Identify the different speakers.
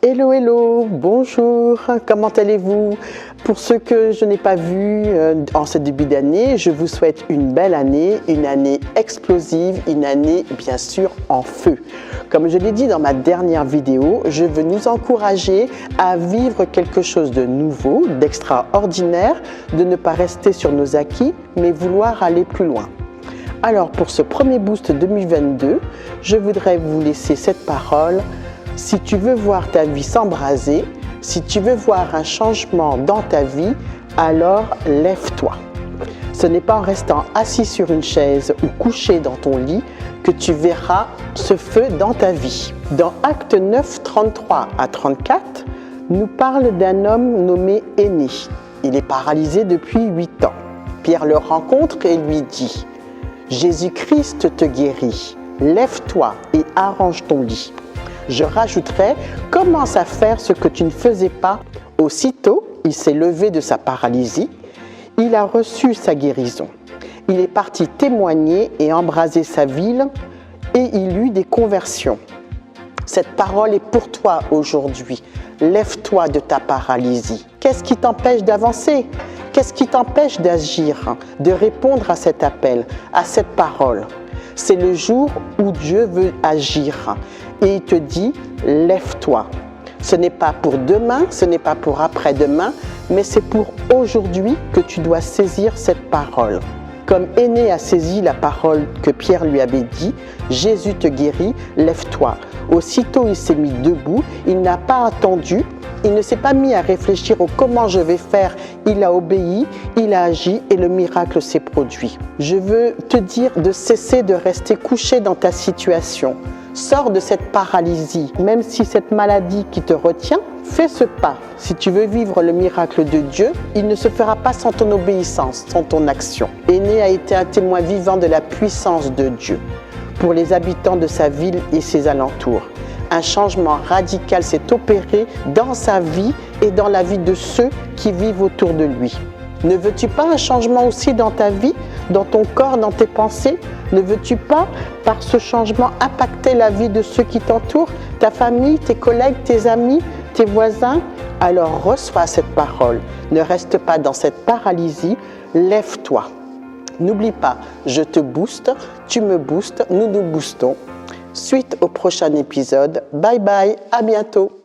Speaker 1: Hello, hello, bonjour, comment allez-vous? Pour ceux que je n'ai pas vus en ce début d'année, je vous souhaite une belle année, une année explosive, une année bien sûr en feu. Comme je l'ai dit dans ma dernière vidéo, je veux nous encourager à vivre quelque chose de nouveau, d'extraordinaire, de ne pas rester sur nos acquis, mais vouloir aller plus loin. Alors pour ce premier boost 2022, je voudrais vous laisser cette parole. Si tu veux voir ta vie s'embraser, si tu veux voir un changement dans ta vie, alors lève-toi. Ce n'est pas en restant assis sur une chaise ou couché dans ton lit que tu verras ce feu dans ta vie. Dans Actes 9, 33 à 34, nous parle d'un homme nommé Énée. Il est paralysé depuis 8 ans. Pierre le rencontre et lui dit « Jésus-Christ te guérit, lève-toi et arrange ton lit. » Je rajouterai, commence à faire ce que tu ne faisais pas. Aussitôt, il s'est levé de sa paralysie. Il a reçu sa guérison. Il est parti témoigner et embraser sa ville et il eut des conversions. Cette parole est pour toi aujourd'hui. Lève-toi de ta paralysie. Qu'est-ce qui t'empêche d'avancer? Qu'est-ce qui t'empêche d'agir, de répondre à cet appel, à cette parole? C'est le jour où Dieu veut agir et il te dit « lève-toi ». Ce n'est pas pour demain, ce n'est pas pour après-demain, mais c'est pour aujourd'hui que tu dois saisir cette parole. Comme Énée a saisi la parole que Pierre lui avait dit « Jésus te guérit, lève-toi ». Aussitôt il s'est mis debout, il n'a pas attendu, il ne s'est pas mis à réfléchir au comment je vais faire, il a obéi, il a agi et le miracle s'est produit. Je veux te dire de cesser de rester couché dans ta situation. Sors de cette paralysie, même si cette maladie qui te retient, fais ce pas. Si tu veux vivre le miracle de Dieu, il ne se fera pas sans ton obéissance, sans ton action. Énée a été un témoin vivant de la puissance de Dieu pour les habitants de sa ville et ses alentours. Un changement radical s'est opéré dans sa vie et dans la vie de ceux qui vivent autour de lui. Ne veux-tu pas un changement aussi dans ta vie, dans ton corps, dans tes pensées? Ne veux-tu pas, par ce changement, impacter la vie de ceux qui t'entourent, ta famille, tes collègues, tes amis, tes voisins? Alors reçois cette parole. Ne reste pas dans cette paralysie, lève-toi. N'oublie pas, je te booste, tu me boostes, nous nous boostons. Suite au prochain épisode. Bye bye, à bientôt.